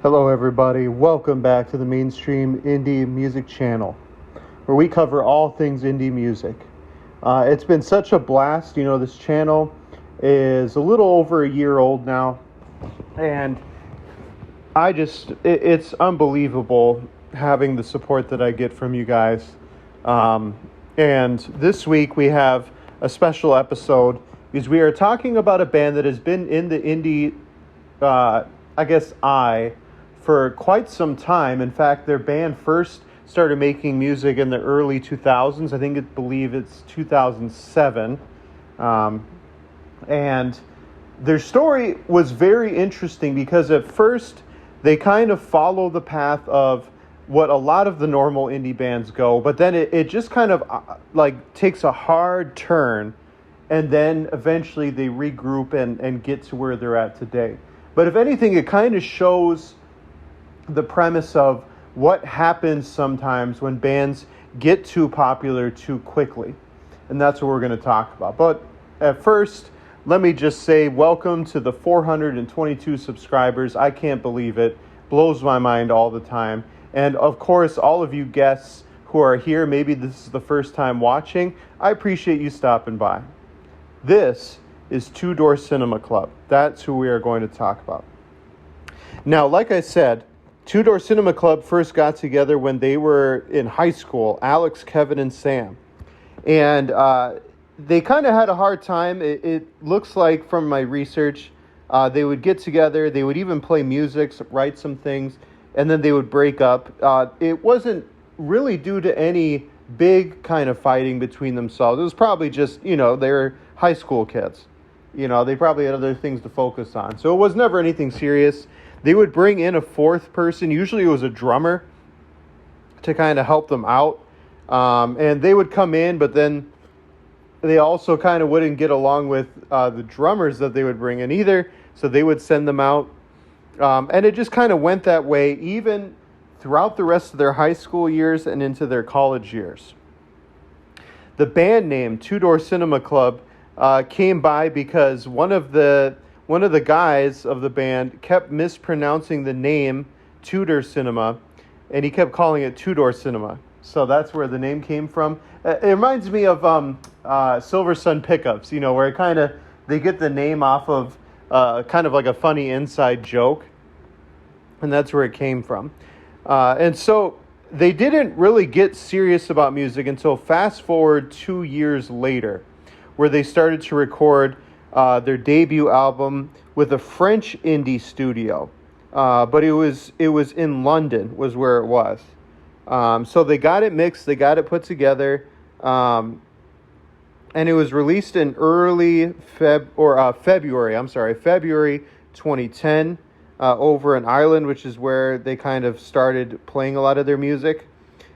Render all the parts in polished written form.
Hello everybody, welcome back to the Mainstream Indie Music Channel, where we cover all things indie music. It's been such a blast. This channel is a little over a year old now, and it's unbelievable having the support that I get from you guys. And this week we have a special episode because we are talking about a band that has been in the indie, for quite some time. In fact, their band first started making music in the early 2000s. I believe it's 2007. And their story was very interesting because at first they kind of follow the path of what a lot of the normal indie bands go, but then it just kind of takes a hard turn, and then eventually they regroup and get to where they're at today. But if anything, it kind of shows the premise of what happens sometimes when bands get too popular too quickly. And that's what we're going to talk about. But at first, let me just say welcome to the 422 subscribers. I can't believe it. Blows my mind all the time. And of course, all of you guests who are here, maybe this is the first time watching, I appreciate you stopping by. This is Two Door Cinema Club. That's who we are going to talk about. Now, like I said, Two Door Cinema Club first got together when they were in high school, Alex, Kevin, and Sam. And they kind of had a hard time. It looks like from my research, they would get together, they would even play music, write some things, and then they would break up. It wasn't really due to any big kind of fighting between themselves. It was probably just, they were high school kids. They probably had other things to focus on. So it was never anything serious. They would bring in a fourth person. Usually it was a drummer to kind of help them out. And they would come in, but then they also kind of wouldn't get along with the drummers that they would bring in either. So they would send them out. And it just kind of went that way even throughout the rest of their high school years and into their college years. The band name, Two Door Cinema Club, came by because one of the guys of the band kept mispronouncing the name Tudor Cinema, and he kept calling it Two Door Cinema. So that's where the name came from. It reminds me of Silver Sun Pickups, where they get the name off of kind of like a funny inside joke, and that's where it came from. And so they didn't really get serious about music until fast forward 2 years later, where they started to record their debut album with a French indie studio, but it was in London was where it was. So they got it mixed, they got it put together, and it was released in early February 2010, over in Ireland, which is where they kind of started playing a lot of their music.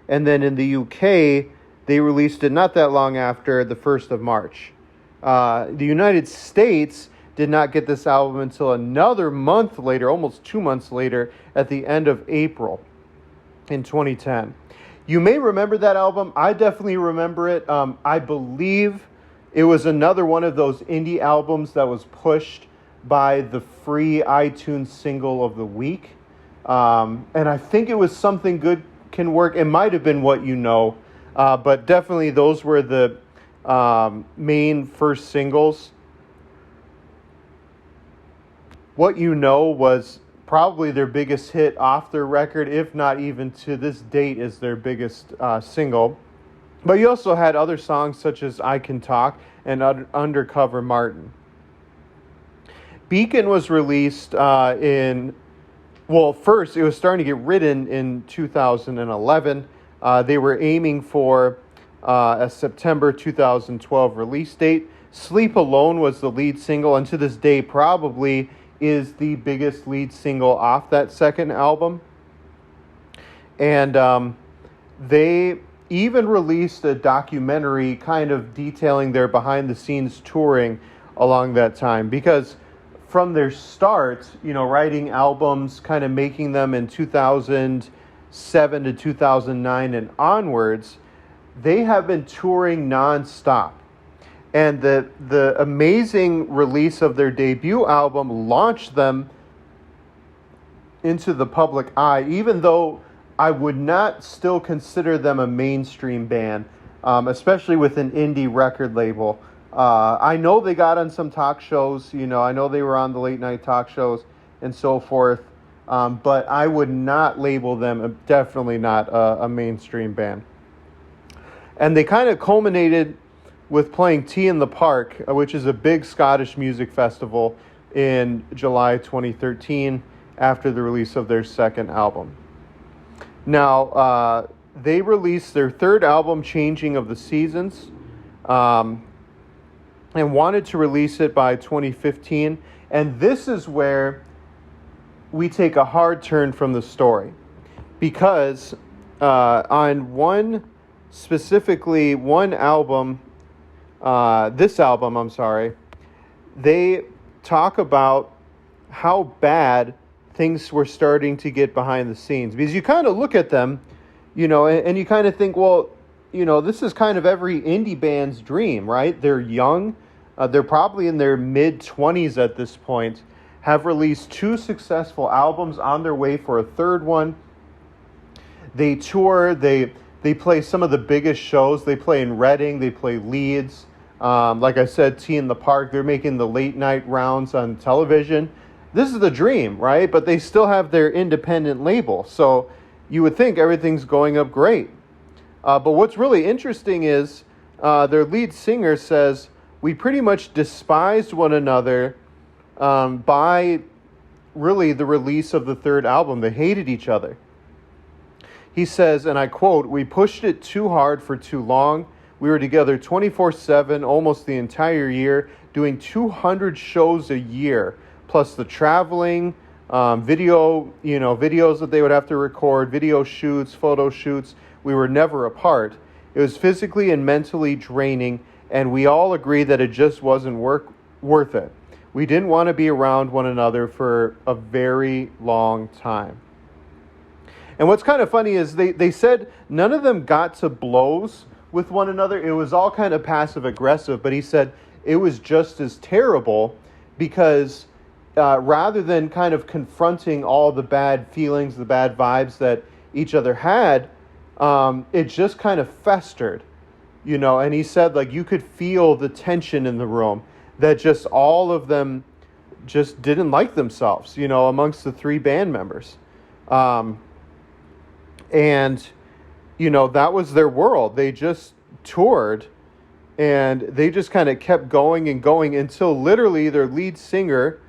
And then in the UK, they released it not that long after, the 1st of March. The United States did not get this album until another month later, almost 2 months later, at the end of April in 2010. You may remember that album. I definitely remember it. I believe it was another one of those indie albums that was pushed by the free iTunes single of the week. And I think it was Something Good Can Work. It might have been What You Know. But definitely those were the main first singles. What You Know was probably their biggest hit off their record, if not even to this date is their biggest single. But you also had other songs such as I Can Talk and Undercover Martin. Beacon was released first it was starting to get written in 2011. They were aiming for a September 2012 release date. Sleep Alone was the lead single, and to this day probably is the biggest lead single off that second album. And they even released a documentary kind of detailing their behind-the-scenes touring along that time, because from their start, writing albums, kind of making them in 2007 to 2009 and onwards, they have been touring nonstop. And the amazing release of their debut album launched them into the public eye, even though I would not still consider them a mainstream band, especially with an indie record label. I know they got on some talk shows, I know they were on the late night talk shows and so forth, but I would not label them, definitely not a mainstream band. And they kind of culminated with playing Tea in the Park, which is a big Scottish music festival, in July 2013 after the release of their second album. Now, they released their third album, Changing of the Seasons, and wanted to release it by 2015. And this is where we take a hard turn from the story. Because on one album, this album, they talk about how bad things were starting to get behind the scenes. Because you kind of look at them, and you kind of think, well, this is kind of every indie band's dream, right? They're young. They're probably in their mid-20s at this point, have released 2 successful albums, on their way for a third one. They tour. They play some of the biggest shows. They play in Reading. They play Leeds. Like I said, Tea in the Park. They're making the late night rounds on television. This is the dream, right? But they still have their independent label. So you would think everything's going up great. But what's really interesting is their lead singer says, we pretty much despised one another by really the release of the third album. They hated each other. He says, and I quote, we pushed it too hard for too long. We were together 24/7 almost the entire year, doing 200 shows a year, plus the traveling, videos that they would have to record, video shoots, photo shoots. We were never apart. It was physically and mentally draining, and we all agreed that it just wasn't worth it. We didn't want to be around one another for a very long time. And what's kind of funny is they said none of them got to blows with one another. It was all kind of passive aggressive, but he said it was just as terrible because rather than kind of confronting all the bad feelings, the bad vibes that each other had, it just kind of festered, and he said like you could feel the tension in the room, that just all of them just didn't like themselves, amongst the 3 band members. And, that was their world. They just toured and they just kind of kept going and going until literally their lead singer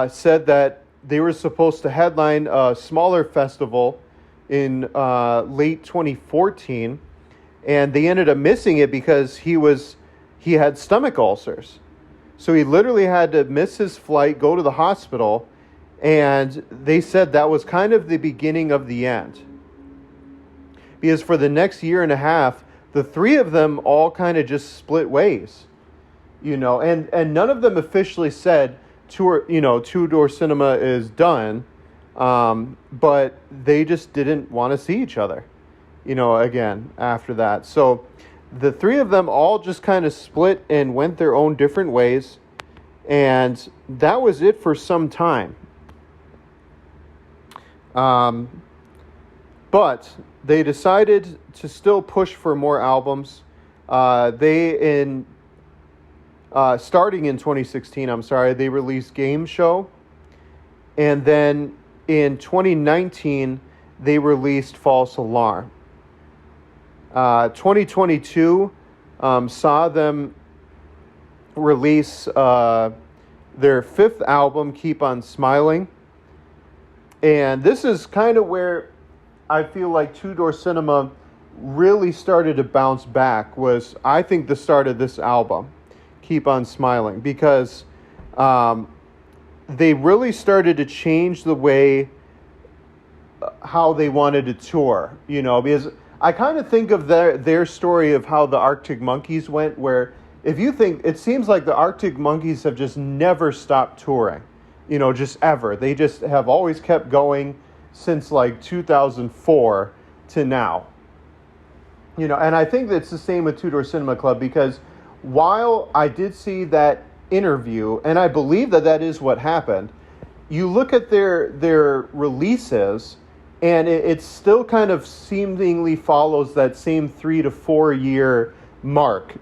said that they were supposed to headline a smaller festival in late 2014. And they ended up missing it because he had stomach ulcers. So he literally had to miss his flight, go to the hospital, and they said that was kind of the beginning of the end. Because for the next year and a half, the 3 of them all kind of just split ways, and none of them officially said Two Door Cinema is done, but they just didn't want to see each other, again after that. So the 3 of them all just kind of split and went their own different ways, and that was it for some time. But they decided to still push for more albums. Starting in 2016, they released Game Show. And then in 2019, they released False Alarm. 2022 saw them release their 5th album, Keep on Smiling. And this is kind of where I feel like Two Door Cinema really started to bounce back, was I think the start of this album, Keep on Smiling, because they really started to change the way how they wanted to tour, because I kind of think of their story of how the Arctic Monkeys went, where if you think, it seems like the Arctic Monkeys have just never stopped touring, just ever. They just have always kept going since like 2004 to now. And I think that's the same with Two Door Cinema Club, because while I did see that interview, and I believe that is what happened, you look at their releases, and it still kind of seemingly follows that same 3 to 4 year mark.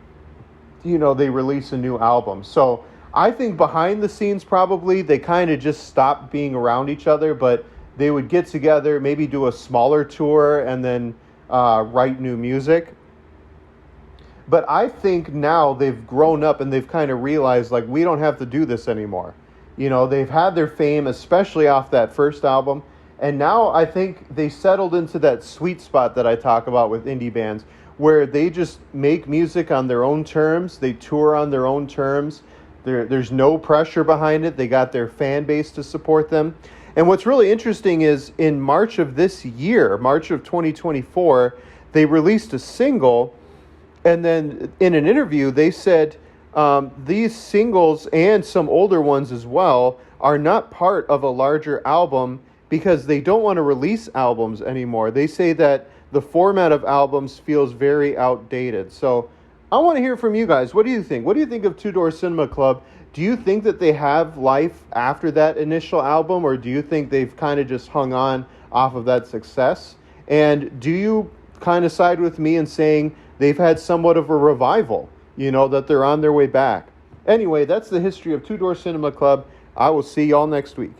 They release a new album. So I think behind the scenes, probably they kind of just stopped being around each other, but they would get together, maybe do a smaller tour, and then write new music. But I think now they've grown up and they've kind of realized, like, we don't have to do this anymore. They've had their fame, especially off that first album. And now I think they settled into that sweet spot that I talk about with indie bands, where they just make music on their own terms. They tour on their own terms. There's no pressure behind it. They got their fan base to support them. And what's really interesting is in March of this year, March of 2024, they released a single. And then in an interview, they said these singles and some older ones as well are not part of a larger album because they don't want to release albums anymore. They say that the format of albums feels very outdated. So I want to hear from you guys. What do you think? What do you think of Two Door Cinema Club? Do you think that they have life after that initial album, or do you think they've kind of just hung on off of that success? And do you kind of side with me in saying they've had somewhat of a revival, that they're on their way back? Anyway, that's the history of Two Door Cinema Club. I will see y'all next week.